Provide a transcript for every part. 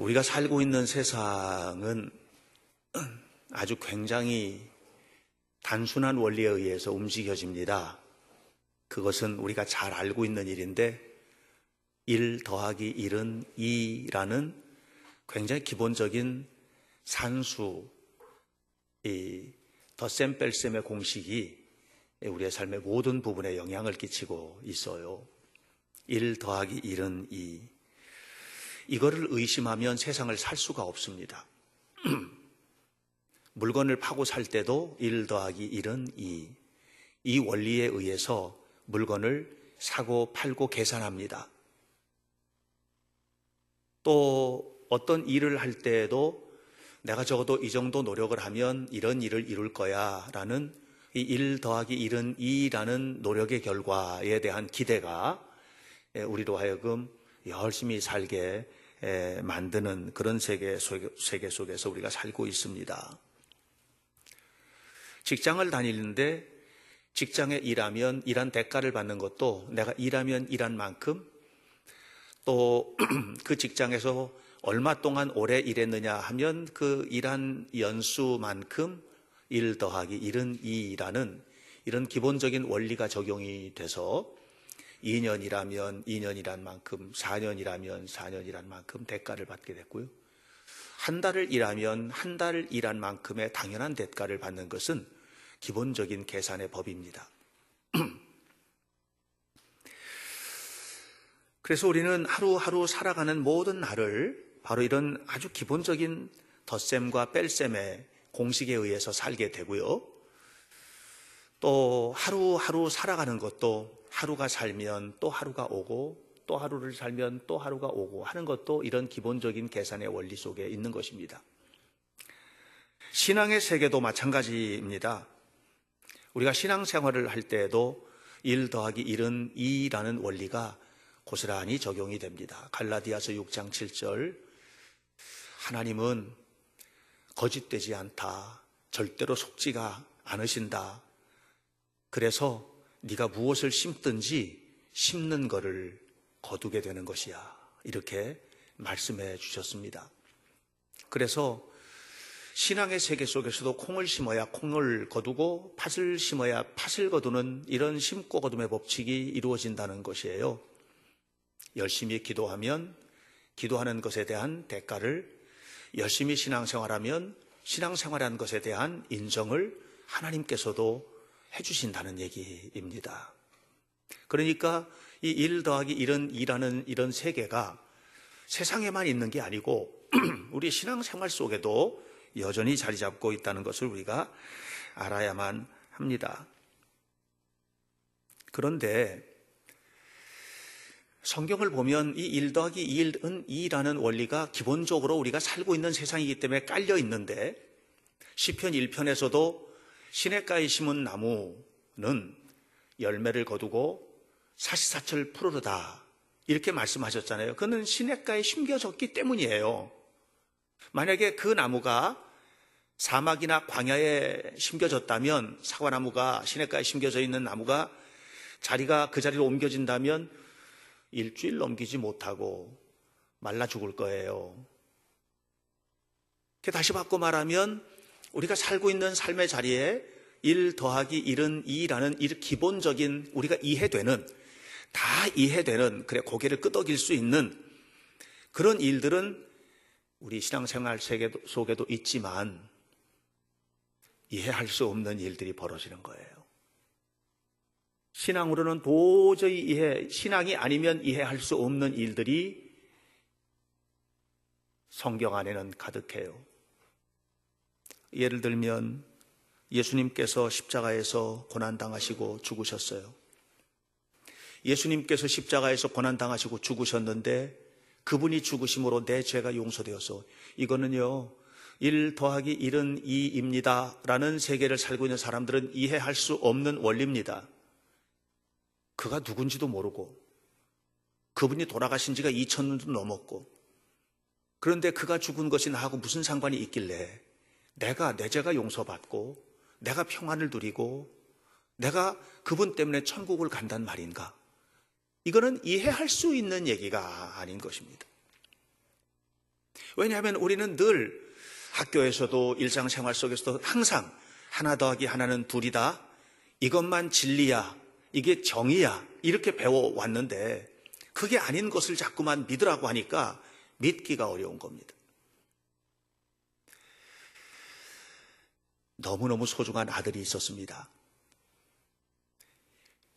우리가 살고 있는 세상은 아주 굉장히 단순한 원리에 의해서 움직여집니다. 그것은 우리가 잘 알고 있는 일인데 1 더하기 1은 2라는 굉장히 기본적인 산수, 이 덧셈 뺄셈의 공식이 우리의 삶의 모든 부분에 영향을 끼치고 있어요. 1 더하기 1은 2. 이거를 의심하면 세상을 살 수가 없습니다. 물건을 파고 살 때도 1 더하기 1은 2. 이 원리에 의해서 물건을 사고 팔고 계산합니다. 또 어떤 일을 할 때에도 내가 적어도 이 정도 노력을 하면 이런 일을 이룰 거야 라는 이 1 더하기 1은 2라는 노력의 결과에 대한 기대가 우리로 하여금 열심히 살게 만드는 그런 세계 속에서 우리가 살고 있습니다. 직장을 다니는데 직장에 일하면 일한 대가를 받는 것도 내가 일하면 일한 만큼 또 그 직장에서 얼마 동안 오래 일했느냐 하면 그 일한 연수만큼 1 더하기 1은 2라는 이런 기본적인 원리가 적용이 돼서 2년 일하면 2년 일한 만큼, 4년 일하면 4년 일한 만큼 대가를 받게 됐고요. 한 달을 일하면 한 달 일한 만큼의 당연한 대가를 받는 것은 기본적인 계산의 법입니다. 그래서 우리는 하루하루 살아가는 모든 날을 바로 이런 아주 기본적인 덧셈과 뺄셈의 공식에 의해서 살게 되고요. 또 하루하루 살아가는 것도 하루가 살면 또 하루가 오고 또 하루를 살면 또 하루가 오고 하는 것도 이런 기본적인 계산의 원리 속에 있는 것입니다. 신앙의 세계도 마찬가지입니다. 우리가 신앙생활을 할 때에도 1 더하기 1은 2라는 원리가 고스란히 적용이 됩니다. 갈라디아서 6장 7절 하나님은 거짓되지 않다. 절대로 속지가 않으신다. 그래서 네가 무엇을 심든지 심는 거를 거두게 되는 것이야. 이렇게 말씀해 주셨습니다. 그래서 신앙의 세계 속에서도 콩을 심어야 콩을 거두고 팥을 심어야 팥을 거두는 이런 심고 거둠의 법칙이 이루어진다는 것이에요. 열심히 기도하면 기도하는 것에 대한 대가를, 열심히 신앙생활하면 신앙생활한 것에 대한 인정을 하나님께서도 해주신다는 얘기입니다. 그러니까 이 1 더하기 1은 2라는 이런 세계가 세상에만 있는 게 아니고 우리 신앙생활 속에도 여전히 자리 잡고 있다는 것을 우리가 알아야만 합니다. 그런데 성경을 보면 이 1 더하기 1은 2라는 원리가 기본적으로 우리가 살고 있는 세상이기 때문에 깔려 있는데 시편 1편에서도 시냇가에 심은 나무는 열매를 거두고 사시사철 푸르르다 이렇게 말씀하셨잖아요. 그는 시냇가에 심겨졌기 때문이에요. 만약에 그 나무가 사막이나 광야에 심겨졌다면, 사과나무가 시냇가에 심겨져 있는 나무가 자리가 그 자리로 옮겨진다면 일주일 넘기지 못하고 말라 죽을 거예요. 다시 바꿔 말하면 우리가 살고 있는 삶의 자리에 1 더하기 1은 2라는 이 기본적인 우리가 이해되는, 다 이해되는, 그래 고개를 끄덕일 수 있는 그런 일들은 우리 신앙생활 세계 속에도 있지만 이해할 수 없는 일들이 벌어지는 거예요. 신앙으로는 도저히 신앙이 아니면 이해할 수 없는 일들이 성경 안에는 가득해요. 예를 들면 예수님께서 십자가에서 고난당하시고 죽으셨어요. 예수님께서 십자가에서 고난당하시고 죽으셨는데 그분이 죽으심으로 내 죄가 용서되어서 이거는요 1 더하기 1은 2입니다 라는 세계를 살고 있는 사람들은 이해할 수 없는 원리입니다. 그가 누군지도 모르고 그분이 돌아가신 지가 2000년도 넘었고 그런데 그가 죽은 것이 나하고 무슨 상관이 있길래 내가 내 죄가 용서받고 내가 평안을 누리고 내가 그분 때문에 천국을 간단 말인가? 이거는 이해할 수 있는 얘기가 아닌 것입니다. 왜냐하면 우리는 늘 학교에서도 일상생활 속에서도 항상 하나 더하기 하나는 둘이다. 이것만 진리야. 이게 정의야. 이렇게 배워왔는데 그게 아닌 것을 자꾸만 믿으라고 하니까 믿기가 어려운 겁니다. 너무너무 소중한 아들이 있었습니다.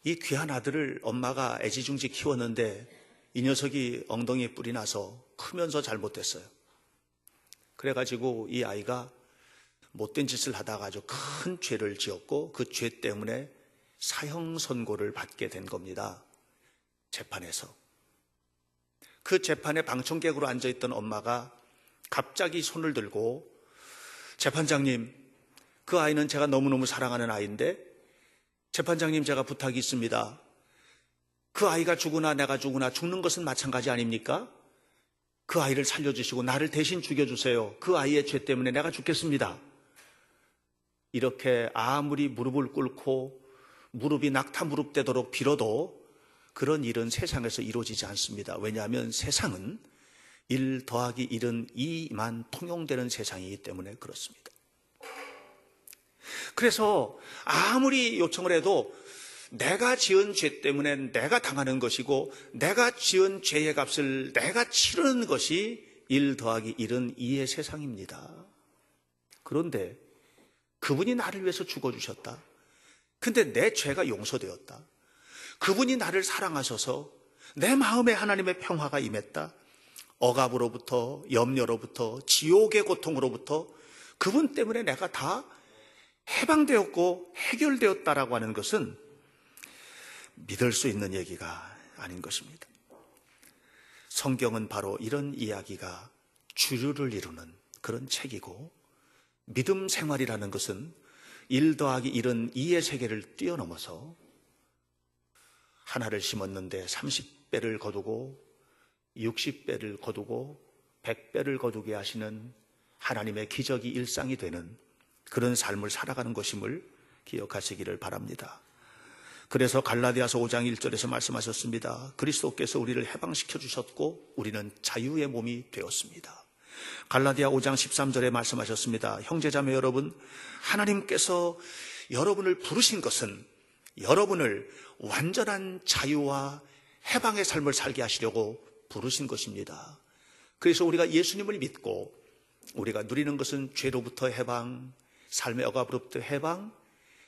이 귀한 아들을 엄마가 애지중지 키웠는데 이 녀석이 엉덩이에 뿔이 나서 크면서 잘못됐어요. 그래가지고 이 아이가 못된 짓을 하다가 아주 큰 죄를 지었고 그 죄 때문에 사형 선고를 받게 된 겁니다. 재판에서. 그 재판에 방청객으로 앉아있던 엄마가 갑자기 손을 들고 재판장님, 그 아이는 제가 너무너무 사랑하는 아이인데 재판장님 제가 부탁이 있습니다. 그 아이가 죽으나 내가 죽으나 죽는 것은 마찬가지 아닙니까? 그 아이를 살려주시고 나를 대신 죽여주세요. 그 아이의 죄 때문에 내가 죽겠습니다. 이렇게 아무리 무릎을 꿇고 무릎이 낙타 무릎 되도록 빌어도 그런 일은 세상에서 이루어지지 않습니다. 왜냐하면 세상은 1 더하기 1은 2만 통용되는 세상이기 때문에 그렇습니다. 그래서 아무리 요청을 해도 내가 지은 죄 때문에 내가 당하는 것이고 내가 지은 죄의 값을 내가 치르는 것이 1 더하기 1은 2의 세상입니다. 그런데 그분이 나를 위해서 죽어주셨다. 근데 내 죄가 용서되었다. 그분이 나를 사랑하셔서 내 마음에 하나님의 평화가 임했다. 억압으로부터, 염려로부터, 지옥의 고통으로부터 그분 때문에 내가 다 해방되었고 해결되었다라고 하는 것은 믿을 수 있는 얘기가 아닌 것입니다. 성경은 바로 이런 이야기가 주류를 이루는 그런 책이고 믿음 생활이라는 것은 1 더하기 1은 2의 세계를 뛰어넘어서 하나를 심었는데 30배를 거두고 60배를 거두고 100배를 거두게 하시는 하나님의 기적이 일상이 되는 그런 삶을 살아가는 것임을 기억하시기를 바랍니다. 그래서 갈라디아서 5장 1절에서 말씀하셨습니다. 그리스도께서 우리를 해방시켜 주셨고 우리는 자유의 몸이 되었습니다. 갈라디아 5장 13절에 말씀하셨습니다. 형제자매 여러분, 하나님께서 여러분을 부르신 것은 여러분을 완전한 자유와 해방의 삶을 살게 하시려고 부르신 것입니다. 그래서 우리가 예수님을 믿고 우리가 누리는 것은 죄로부터 해방, 삶의 억압으로부터 해방,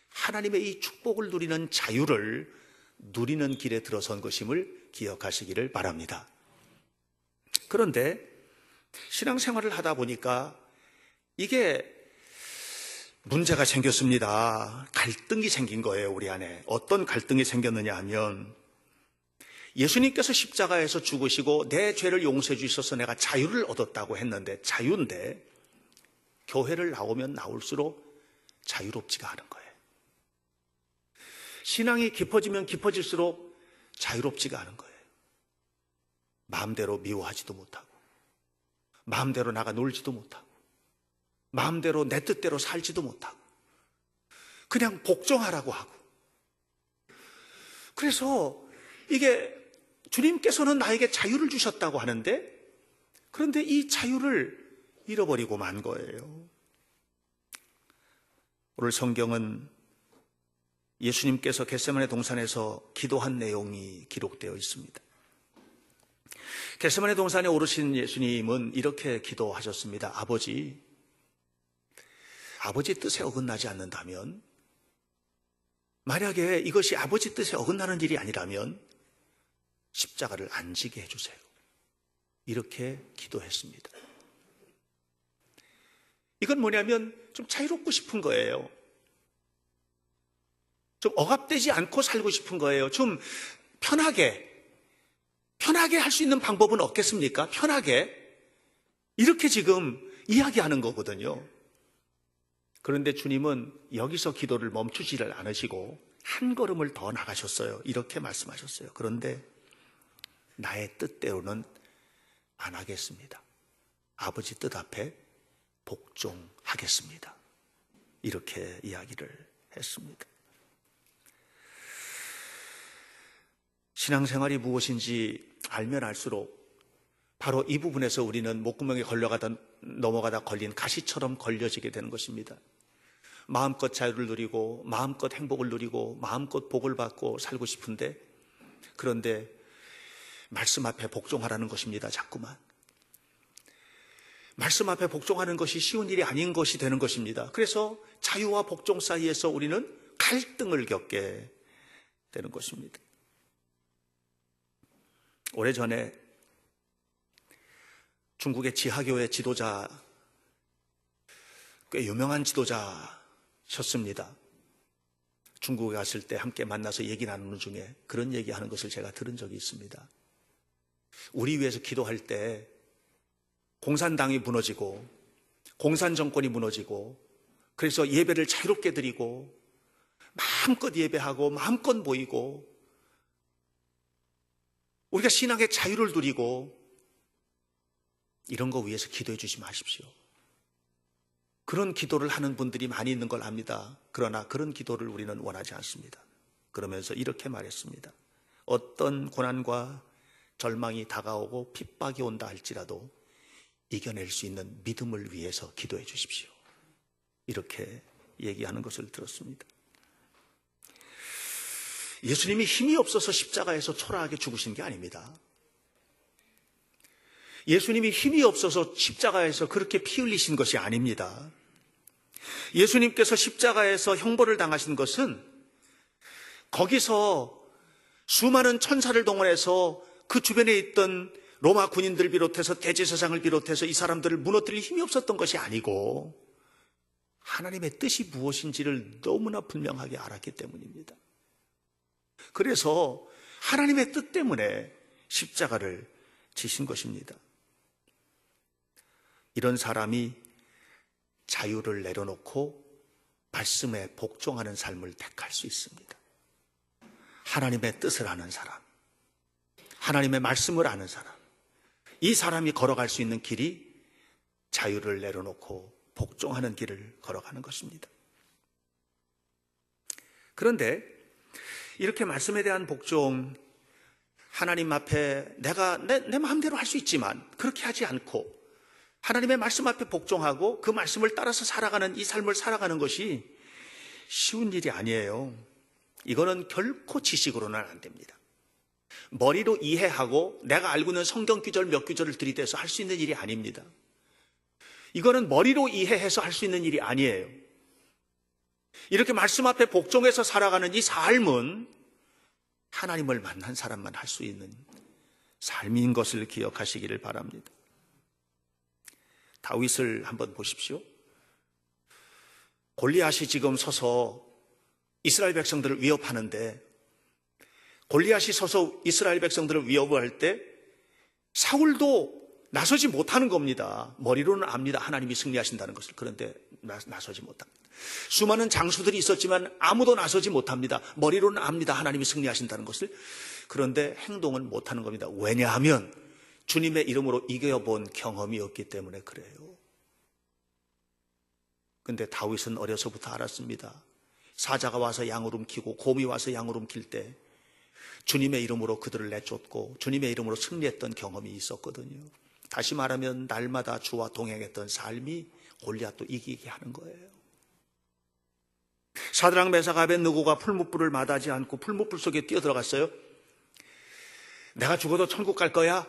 하나님의 이 축복을 누리는 자유를 누리는 길에 들어선 것임을 기억하시기를 바랍니다. 그런데 신앙생활을 하다 보니까 이게 문제가 생겼습니다. 갈등이 생긴 거예요, 우리 안에. 어떤 갈등이 생겼느냐 하면 예수님께서 십자가에서 죽으시고 내 죄를 용서해 주셔서 내가 자유를 얻었다고 했는데 자유인데 교회를 나오면 나올수록 자유롭지가 않은 거예요. 신앙이 깊어지면 깊어질수록 자유롭지가 않은 거예요. 마음대로 미워하지도 못하고 마음대로 나가 놀지도 못하고 마음대로 내 뜻대로 살지도 못하고 그냥 복종하라고 하고 그래서 이게 주님께서는 나에게 자유를 주셨다고 하는데 그런데 이 자유를 잃어버리고 만 거예요. 오늘 성경은 예수님께서 겟세마네 동산에서 기도한 내용이 기록되어 있습니다. 겟세마네 동산에 오르신 예수님은 이렇게 기도하셨습니다. 아버지 뜻에 어긋나지 않는다면, 만약에 이것이 아버지 뜻에 어긋나는 일이 아니라면 십자가를 안 지게 해주세요. 이렇게 기도했습니다. 이건 뭐냐면 좀 자유롭고 싶은 거예요. 좀 억압되지 않고 살고 싶은 거예요. 좀 편하게 할 수 있는 방법은 없겠습니까? 편하게. 이렇게 지금 이야기하는 거거든요. 그런데 주님은 여기서 기도를 멈추지를 않으시고 한 걸음을 더 나가셨어요. 이렇게 말씀하셨어요. 그런데 나의 뜻대로는 안 하겠습니다. 아버지 뜻 앞에 복종하겠습니다. 이렇게 이야기를 했습니다. 신앙생활이 무엇인지 알면 알수록 바로 이 부분에서 우리는 목구멍에 넘어가다 걸린 가시처럼 걸려지게 되는 것입니다. 마음껏 자유를 누리고 마음껏 행복을 누리고 마음껏 복을 받고 살고 싶은데, 그런데 말씀 앞에 복종하라는 것입니다. 자꾸만 말씀 앞에 복종하는 것이 쉬운 일이 아닌 것이 되는 것입니다. 그래서 자유와 복종 사이에서 우리는 갈등을 겪게 되는 것입니다. 오래전에 중국의 지하교회 지도자, 꽤 유명한 지도자셨습니다. 중국에 갔을 때 함께 만나서 얘기 나누는 중에 그런 얘기하는 것을 제가 들은 적이 있습니다. 우리 위해서 기도할 때 공산당이 무너지고 공산 정권이 무너지고, 그래서 예배를 자유롭게 드리고 마음껏 예배하고 마음껏 모이고 우리가 신앙의 자유를 누리고, 이런 거 위해서 기도해 주지 마십시오. 그런 기도를 하는 분들이 많이 있는 걸 압니다. 그러나 그런 기도를 우리는 원하지 않습니다. 그러면서 이렇게 말했습니다. 어떤 고난과 절망이 다가오고 핍박이 온다 할지라도 이겨낼 수 있는 믿음을 위해서 기도해 주십시오. 이렇게 얘기하는 것을 들었습니다. 예수님이 힘이 없어서 십자가에서 초라하게 죽으신 게 아닙니다. 예수님이 힘이 없어서 십자가에서 그렇게 피 흘리신 것이 아닙니다. 예수님께서 십자가에서 형벌을 당하신 것은 거기서 수많은 천사를 동원해서 그 주변에 있던 로마 군인들 비롯해서 대제사장을 비롯해서 이 사람들을 무너뜨릴 힘이 없었던 것이 아니고 하나님의 뜻이 무엇인지를 너무나 분명하게 알았기 때문입니다. 그래서 하나님의 뜻 때문에 십자가를 지신 것입니다. 이런 사람이 자유를 내려놓고 말씀에 복종하는 삶을 택할 수 있습니다. 하나님의 뜻을 아는 사람, 하나님의 말씀을 아는 사람, 이 사람이 걸어갈 수 있는 길이 자유를 내려놓고 복종하는 길을 걸어가는 것입니다. 그런데 이렇게 말씀에 대한 복종, 하나님 앞에 내가 내 마음대로 할 수 있지만 그렇게 하지 않고 하나님의 말씀 앞에 복종하고 그 말씀을 따라서 살아가는 이 삶을 살아가는 것이 쉬운 일이 아니에요. 이거는 결코 지식으로는 안 됩니다. 머리로 이해하고 내가 알고 있는 성경 구절 몇 구절을 들이대서 할 수 있는 일이 아닙니다. 이거는 머리로 이해해서 할 수 있는 일이 아니에요. 이렇게 말씀 앞에 복종해서 살아가는 이 삶은 하나님을 만난 사람만 할 수 있는 삶인 것을 기억하시기를 바랍니다. 다윗을 한번 보십시오. 골리앗이 지금 서서 이스라엘 백성들을 위협하는데, 골리앗이 서서 이스라엘 백성들을 위협할 때 사울도 나서지 못하는 겁니다. 머리로는 압니다. 하나님이 승리하신다는 것을. 그런데 나서지 못합니다. 수많은 장수들이 있었지만 아무도 나서지 못합니다. 머리로는 압니다. 하나님이 승리하신다는 것을. 그런데 행동은 못하는 겁니다. 왜냐하면 주님의 이름으로 이겨본 경험이 없기 때문에 그래요. 그런데 다윗은 어려서부터 알았습니다. 사자가 와서 양을 움키고 곰이 와서 양을 움킬 때 주님의 이름으로 그들을 내쫓고 주님의 이름으로 승리했던 경험이 있었거든요. 다시 말하면 날마다 주와 동행했던 삶이 골리앗도 이기게 하는 거예요. 사드락 메삭 아벳느고가 풀무불을 마다하지 않고 풀무불 속에 뛰어들어갔어요. 내가 죽어도 천국 갈 거야?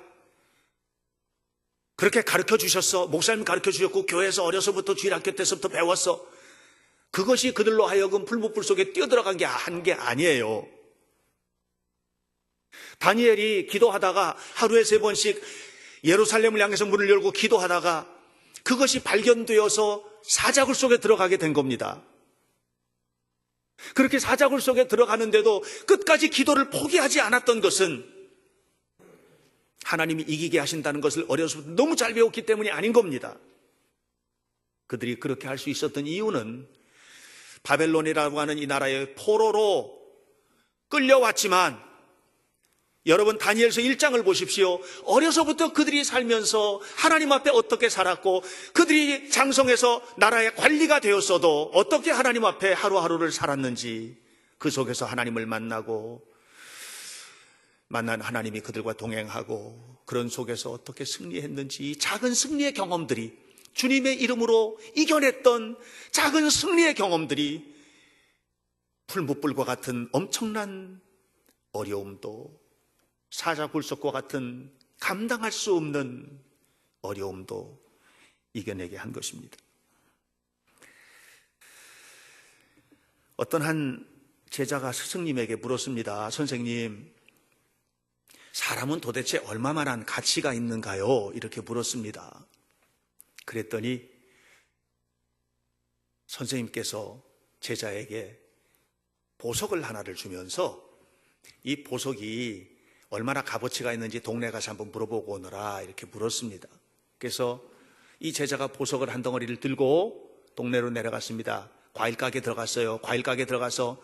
그렇게 가르쳐 주셨어. 목사님 가르쳐 주셨고 교회에서 어려서부터 주일학교 때서부터 배웠어. 그것이 그들로 하여금 풀무불 속에 뛰어들어간 게 한 게 아니에요. 다니엘이 기도하다가 하루에 3번씩 예루살렘을 향해서 문을 열고 기도하다가 그것이 발견되어서 사자굴 속에 들어가게 된 겁니다. 그렇게 사자굴 속에 들어가는데도 끝까지 기도를 포기하지 않았던 것은 하나님이 이기게 하신다는 것을 어려서부터 너무 잘 배웠기 때문이 아닌 겁니다. 그들이 그렇게 할 수 있었던 이유는 바벨론이라고 하는 이 나라의 포로로 끌려왔지만, 여러분 다니엘서 1장을 보십시오. 어려서부터 그들이 살면서 하나님 앞에 어떻게 살았고 그들이 장성해서 나라의 관리가 되었어도 어떻게 하나님 앞에 하루하루를 살았는지, 그 속에서 하나님을 만나고 만난 하나님이 그들과 동행하고 그런 속에서 어떻게 승리했는지, 이 작은 승리의 경험들이, 주님의 이름으로 이겨냈던 작은 승리의 경험들이 풀무불과 같은 엄청난 어려움도, 사자굴석과 같은 감당할 수 없는 어려움도 이겨내게 한 것입니다. 어떤 한 제자가 스승님에게 물었습니다. 선생님, 사람은 도대체 얼마만한 가치가 있는가요? 이렇게 물었습니다. 그랬더니 선생님께서 제자에게 보석을 하나를 주면서 이 보석이 얼마나 값어치가 있는지 동네 가서 한번 물어보고 오너라 이렇게 물었습니다. 그래서 이 제자가 보석을 한 덩어리를 들고 동네로 내려갔습니다. 과일 가게 들어갔어요. 과일 가게 들어가서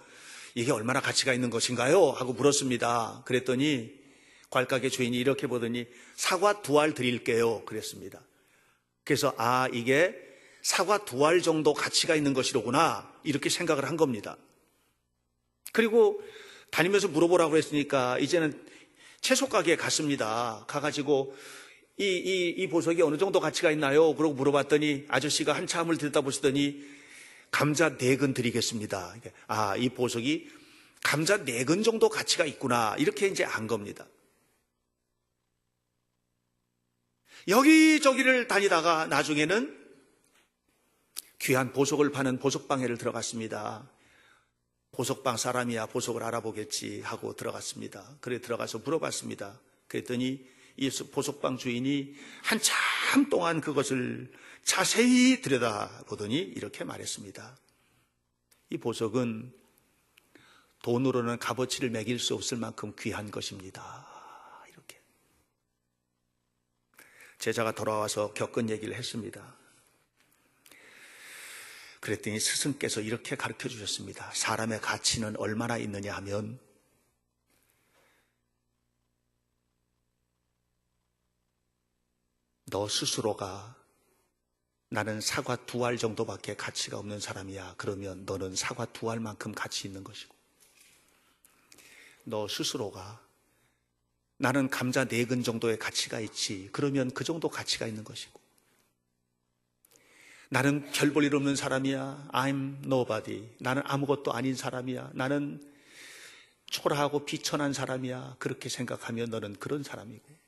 이게 얼마나 가치가 있는 것인가요? 하고 물었습니다. 그랬더니 과일 가게 주인이 이렇게 보더니 사과 2알 드릴게요. 그랬습니다. 그래서 이게 사과 2알 정도 가치가 있는 것이로구나 이렇게 생각을 한 겁니다. 그리고 다니면서 물어보라고 했으니까 이제는 채소 가게에 갔습니다. 가가지고 이 보석이 어느 정도 가치가 있나요? 그러고 물어봤더니 아저씨가 한참을 들여다보시더니 감자 4근 드리겠습니다. 이 보석이 감자 4근 정도 가치가 있구나 이렇게 이제 안 겁니다. 여기저기를 다니다가 나중에는 귀한 보석을 파는 보석방에를 들어갔습니다. 보석방 사람이야 보석을 알아보겠지 하고 들어갔습니다. 그래 들어가서 물어봤습니다. 그랬더니 이 보석방 주인이 한참 동안 그것을 자세히 들여다보더니 이렇게 말했습니다. 이 보석은 돈으로는 값어치를 매길 수 없을 만큼 귀한 것입니다. 이렇게. 제자가 돌아와서 겪은 얘기를 했습니다. 그랬더니 스승께서 이렇게 가르쳐 주셨습니다. 사람의 가치는 얼마나 있느냐 하면 너 스스로가 나는 사과 2알 정도밖에 가치가 없는 사람이야. 그러면 너는 사과 2알만큼 가치 있는 것이고, 너 스스로가 나는 감자 4근 정도의 가치가 있지. 그러면 그 정도 가치가 있는 것이고, 나는 별 볼 일 없는 사람이야. I'm nobody. 나는 아무것도 아닌 사람이야. 나는 초라하고 비천한 사람이야. 그렇게 생각하면 너는 그런 사람이고,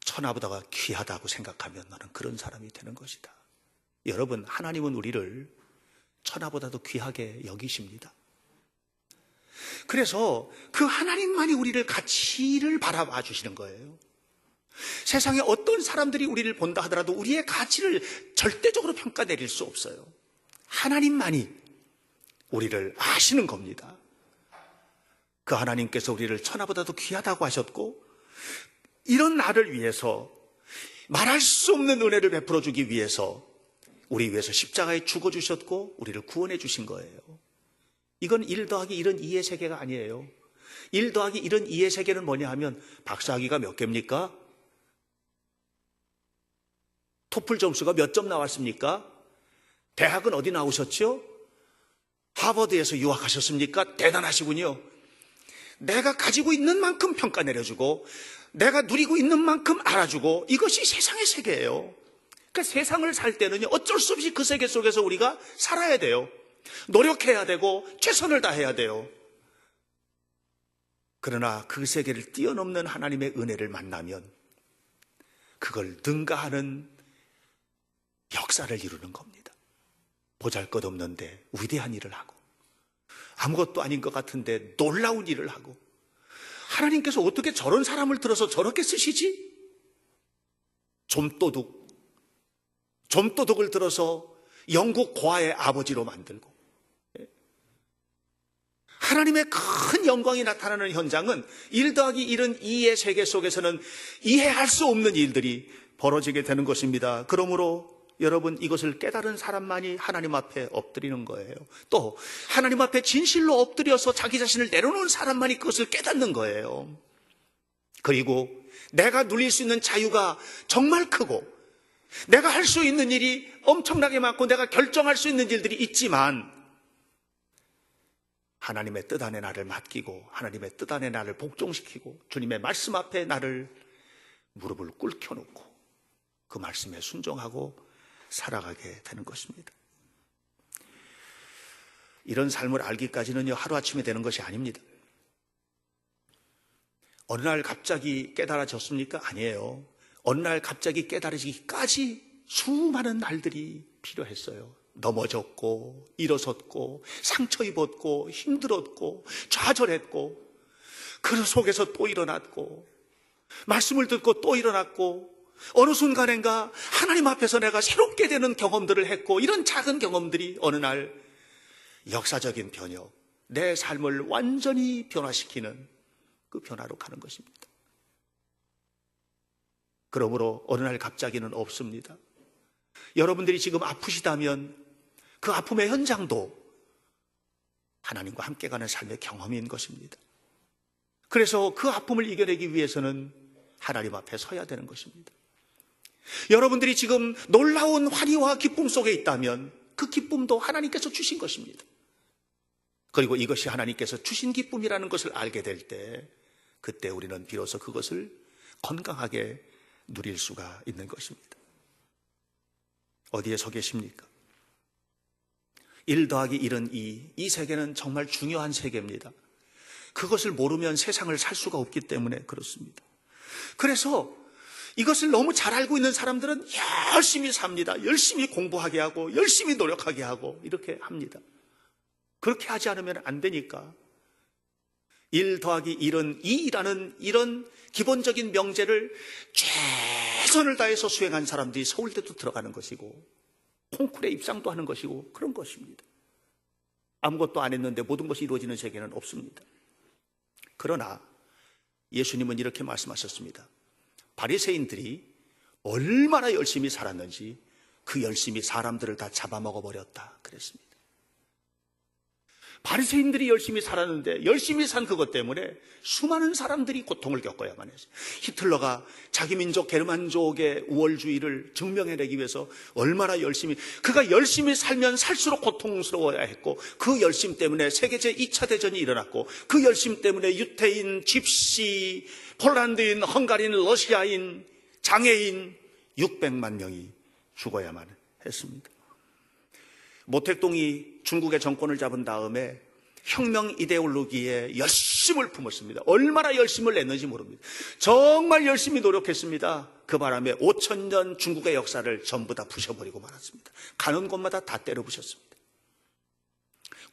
천하보다가 귀하다고 생각하면 너는 그런 사람이 되는 것이다. 여러분, 하나님은 우리를 천하보다도 귀하게 여기십니다. 그래서 그 하나님만이 우리를 가치를 바라봐 주시는 거예요. 세상에 어떤 사람들이 우리를 본다 하더라도 우리의 가치를 절대적으로 평가 내릴 수 없어요. 하나님만이 우리를 아시는 겁니다. 그 하나님께서 우리를 천하보다도 귀하다고 하셨고, 이런 나를 위해서 말할 수 없는 은혜를 베풀어 주기 위해서 우리 위해서 십자가에 죽어주셨고 우리를 구원해 주신 거예요. 이건 1 더하기 1은 2의 세계가 아니에요. 1 더하기 1은 2의 세계는 뭐냐 하면 박사학위가 몇 개입니까? 토플 점수가 몇 점 나왔습니까? 대학은 어디 나오셨죠? 하버드에서 유학하셨습니까? 대단하시군요. 내가 가지고 있는 만큼 평가 내려주고 내가 누리고 있는 만큼 알아주고, 이것이 세상의 세계예요. 그러니까 세상을 살 때는요, 어쩔 수 없이 그 세계 속에서 우리가 살아야 돼요. 노력해야 되고 최선을 다해야 돼요. 그러나 그 세계를 뛰어넘는 하나님의 은혜를 만나면 그걸 능가하는 역사를 이루는 겁니다. 보잘것없는데 위대한 일을 하고, 아무것도 아닌 것 같은데 놀라운 일을 하고, 하나님께서 어떻게 저런 사람을 들어서 저렇게 쓰시지? 좀도둑을 들어서 영국 고아의 아버지로 만들고, 하나님의 큰 영광이 나타나는 현장은 1 더하기 1은 2의 세계 속에서는 이해할 수 없는 일들이 벌어지게 되는 것입니다. 그러므로 여러분, 이것을 깨달은 사람만이 하나님 앞에 엎드리는 거예요. 또 하나님 앞에 진실로 엎드려서 자기 자신을 내려놓은 사람만이 그것을 깨닫는 거예요. 그리고 내가 누릴 수 있는 자유가 정말 크고, 내가 할 수 있는 일이 엄청나게 많고, 내가 결정할 수 있는 일들이 있지만 하나님의 뜻 안에 나를 맡기고 하나님의 뜻 안에 나를 복종시키고 주님의 말씀 앞에 나를 무릎을 꿇혀놓고 그 말씀에 순종하고 살아가게 되는 것입니다. 이런 삶을 알기까지는요, 하루아침에 되는 것이 아닙니다. 어느 날 갑자기 깨달아졌습니까? 아니에요. 어느 날 갑자기 깨달아지기까지 수많은 날들이 필요했어요. 넘어졌고 일어섰고 상처 입었고 힘들었고 좌절했고 그 속에서 또 일어났고 말씀을 듣고 또 일어났고 어느 순간인가 하나님 앞에서 내가 새롭게 되는 경험들을 했고 이런 작은 경험들이 어느 날 역사적인 변혁, 내 삶을 완전히 변화시키는 그 변화로 가는 것입니다. 그러므로 어느 날 갑자기는 없습니다. 여러분들이 지금 아프시다면 그 아픔의 현장도 하나님과 함께 가는 삶의 경험인 것입니다. 그래서 그 아픔을 이겨내기 위해서는 하나님 앞에 서야 되는 것입니다. 여러분들이 지금 놀라운 환희와 기쁨 속에 있다면 그 기쁨도 하나님께서 주신 것입니다. 그리고 이것이 하나님께서 주신 기쁨이라는 것을 알게 될 때 그때 우리는 비로소 그것을 건강하게 누릴 수가 있는 것입니다. 어디에 서 계십니까? 1 더하기 1은 2. 이 세계는 정말 중요한 세계입니다. 그것을 모르면 세상을 살 수가 없기 때문에 그렇습니다. 그래서 이것을 너무 잘 알고 있는 사람들은 열심히 삽니다. 열심히 공부하게 하고 열심히 노력하게 하고 이렇게 합니다. 그렇게 하지 않으면 안 되니까 1 더하기 1은 2라는 이런 기본적인 명제를 최선을 다해서 수행한 사람들이 서울대도 들어가는 것이고 콩쿠르에 입상도 하는 것이고 그런 것입니다. 아무것도 안 했는데 모든 것이 이루어지는 세계는 없습니다. 그러나 예수님은 이렇게 말씀하셨습니다. 바리새인들이 얼마나 열심히 살았는지 그 열심히 사람들을 다 잡아먹어버렸다 그랬습니다. 바리새인들이 열심히 살았는데 열심히 산 그것 때문에 수많은 사람들이 고통을 겪어야만 했어요. 히틀러가 자기 민족 게르만족의 우월주의를 증명해내기 위해서 얼마나 열심히, 그가 열심히 살면 살수록 고통스러워야 했고 그 열심 때문에 세계 제2차 대전이 일어났고 그 열심 때문에 유태인, 집시, 폴란드인, 헝가리인, 러시아인, 장애인 600만 명이 죽어야만 했습니다. 모택동이 중국의 정권을 잡은 다음에 혁명 이데올로기에 열심을 품었습니다. 얼마나 열심을 냈는지 모릅니다. 정말 열심히 노력했습니다. 그 바람에 5,000년 중국의 역사를 전부 다 부셔버리고 말았습니다. 가는 곳마다 다 때려부셨습니다.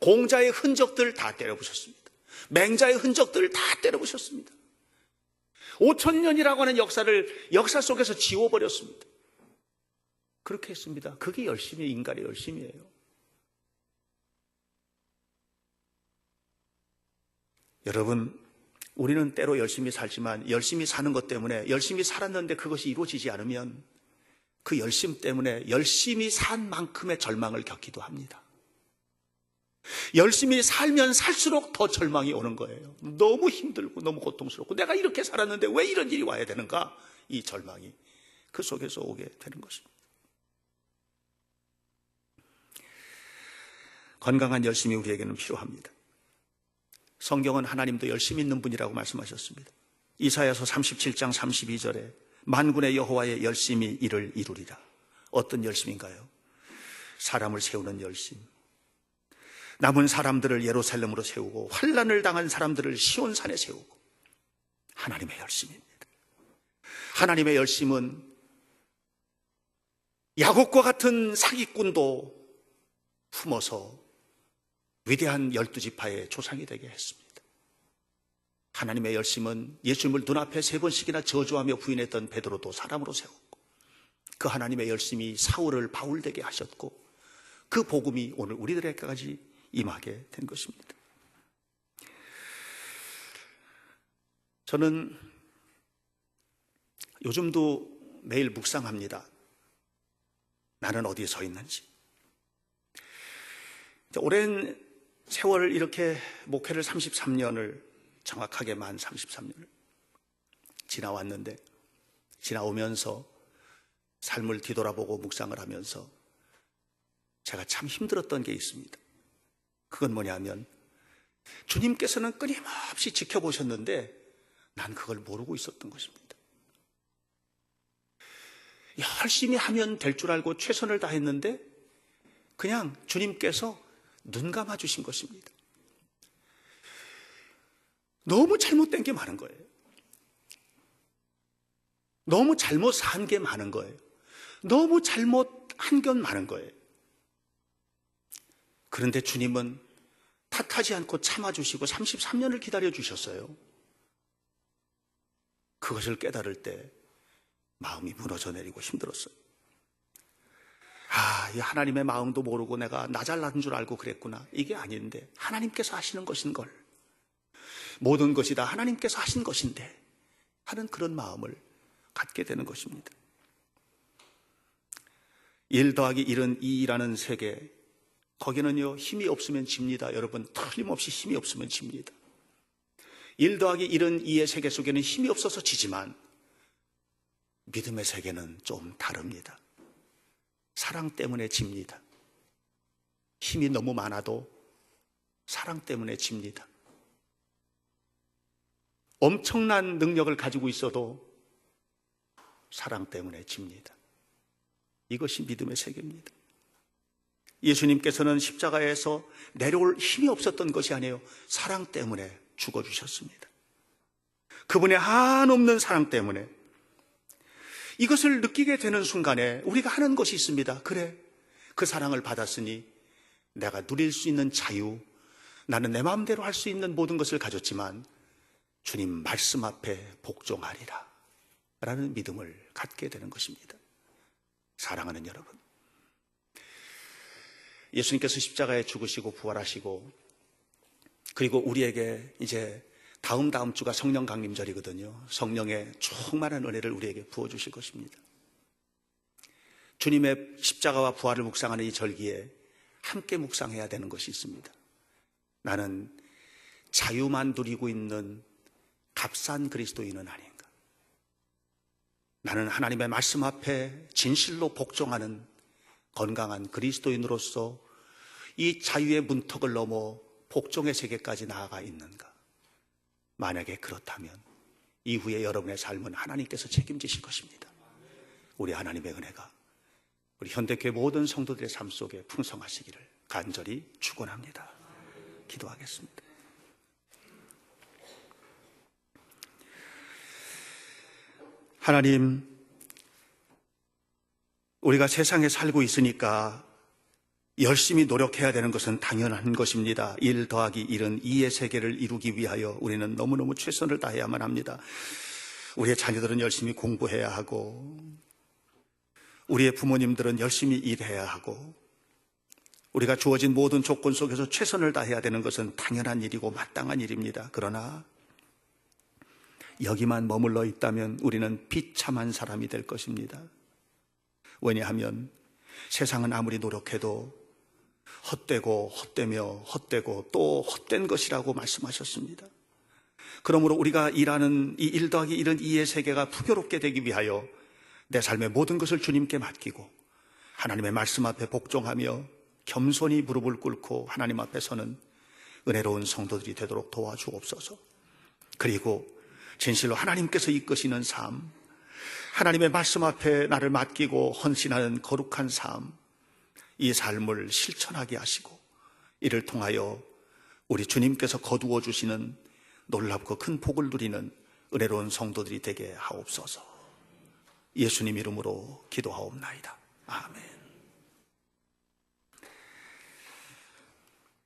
공자의 흔적들 다 때려부셨습니다. 맹자의 흔적들 다 때려부셨습니다. 5,000년이라고 하는 역사를 역사 속에서 지워버렸습니다. 그렇게 했습니다. 그게 열심히, 인간의 열심이에요. 여러분, 우리는 때로 열심히 살지만 열심히 사는 것 때문에 열심히 살았는데 그것이 이루어지지 않으면 그 열심 때문에 열심히 산 만큼의 절망을 겪기도 합니다. 열심히 살면 살수록 더 절망이 오는 거예요. 너무 힘들고 너무 고통스럽고 내가 이렇게 살았는데 왜 이런 일이 와야 되는가? 이 절망이 그 속에서 오게 되는 것입니다. 건강한 열심이 우리에게는 필요합니다. 성경은 하나님도 열심히 있는 분이라고 말씀하셨습니다. 이사야서 37장 32절에 만군의 여호와의 열심히 이를 이루리라. 어떤 열심인가요? 사람을 세우는 열심. 남은 사람들을 예루살렘으로 세우고 환난을 당한 사람들을 시온산에 세우고 하나님의 열심입니다. 하나님의 열심은 야곱과 같은 사기꾼도 품어서 위대한 12지파의 조상이 되게 했습니다. 하나님의 열심은 예수님을 눈앞에 3번씩이나 저주하며 부인했던 베드로도 사람으로 세웠고 그 하나님의 열심이 사울을 바울되게 하셨고 그 복음이 오늘 우리들에게까지 임하게 된 것입니다. 저는 요즘도 매일 묵상합니다. 나는 어디에 서 있는지. 오랜 세월 이렇게 목회를 33년을 정확하게 만 33년을 지나왔는데 지나오면서 삶을 뒤돌아보고 묵상을 하면서 제가 참 힘들었던 게 있습니다. 그건 뭐냐면 주님께서는 끊임없이 지켜보셨는데 난 그걸 모르고 있었던 것입니다. 열심히 하면 될 줄 알고 최선을 다했는데 그냥 주님께서 눈 감아 주신 것입니다. 너무 잘못된 게 많은 거예요. 너무 잘못 산 게 많은 거예요. 너무 잘못한 건 많은 거예요. 그런데 주님은 탓하지 않고 참아주시고 33년을 기다려주셨어요. 그것을 깨달을 때 마음이 무너져 내리고 힘들었어요. 이 하나님의 마음도 모르고 내가 나 잘난 줄 알고 그랬구나. 이게 아닌데 하나님께서 하시는 것인 걸. 모든 것이 다 하나님께서 하신 것인데 하는 그런 마음을 갖게 되는 것입니다. 1 더하기 1은 2라는 세계, 거기는요 힘이 없으면 집니다. 여러분, 틀림없이 힘이 없으면 집니다. 1 더하기 1은 2의 세계 속에는 힘이 없어서 지지만 믿음의 세계는 좀 다릅니다. 사랑 때문에 집니다. 힘이 너무 많아도 사랑 때문에 집니다. 엄청난 능력을 가지고 있어도 사랑 때문에 집니다. 이것이 믿음의 세계입니다. 예수님께서는 십자가에서 내려올 힘이 없었던 것이 아니에요. 사랑 때문에 죽어주셨습니다. 그분의 한없는 사랑 때문에. 이것을 느끼게 되는 순간에 우리가 하는 것이 있습니다. 그래, 그 사랑을 받았으니 내가 누릴 수 있는 자유, 나는 내 마음대로 할 수 있는 모든 것을 가졌지만 주님 말씀 앞에 복종하리라 라는 믿음을 갖게 되는 것입니다. 사랑하는 여러분, 예수님께서 십자가에 죽으시고 부활하시고 그리고 우리에게 이제 다음 주가 성령 강림절이거든요. 성령의 충만한 은혜를 우리에게 부어주실 것입니다. 주님의 십자가와 부활을 묵상하는 이 절기에 함께 묵상해야 되는 것이 있습니다. 나는 자유만 누리고 있는 값싼 그리스도인은 아닌가. 나는 하나님의 말씀 앞에 진실로 복종하는 건강한 그리스도인으로서 이 자유의 문턱을 넘어 복종의 세계까지 나아가 있는가. 만약에 그렇다면 이후에 여러분의 삶은 하나님께서 책임지실 것입니다. 우리 하나님의 은혜가 우리 현대교회 모든 성도들의 삶 속에 풍성하시기를 간절히 축원합니다. 기도하겠습니다. 하나님, 우리가 세상에 살고 있으니까 열심히 노력해야 되는 것은 당연한 것입니다. 1 더하기 1은 2의 세계를 이루기 위하여 우리는 너무너무 최선을 다해야만 합니다. 우리의 자녀들은 열심히 공부해야 하고 우리의 부모님들은 열심히 일해야 하고 우리가 주어진 모든 조건 속에서 최선을 다해야 되는 것은 당연한 일이고 마땅한 일입니다. 그러나 여기만 머물러 있다면 우리는 비참한 사람이 될 것입니다. 왜냐하면 세상은 아무리 노력해도 헛되고 헛되며 헛되고 또 헛된 것이라고 말씀하셨습니다. 그러므로 우리가 일하는 이 1 더하기 1은 2의 세계가 풍요롭게 되기 위하여 내 삶의 모든 것을 주님께 맡기고 하나님의 말씀 앞에 복종하며 겸손히 무릎을 꿇고 하나님 앞에 서는 은혜로운 성도들이 되도록 도와주옵소서. 그리고 진실로 하나님께서 이끄시는 삶, 하나님의 말씀 앞에 나를 맡기고 헌신하는 거룩한 삶, 이 삶을 실천하게 하시고 이를 통하여 우리 주님께서 거두어 주시는 놀랍고 큰 복을 누리는 은혜로운 성도들이 되게 하옵소서. 예수님 이름으로 기도하옵나이다. 아멘.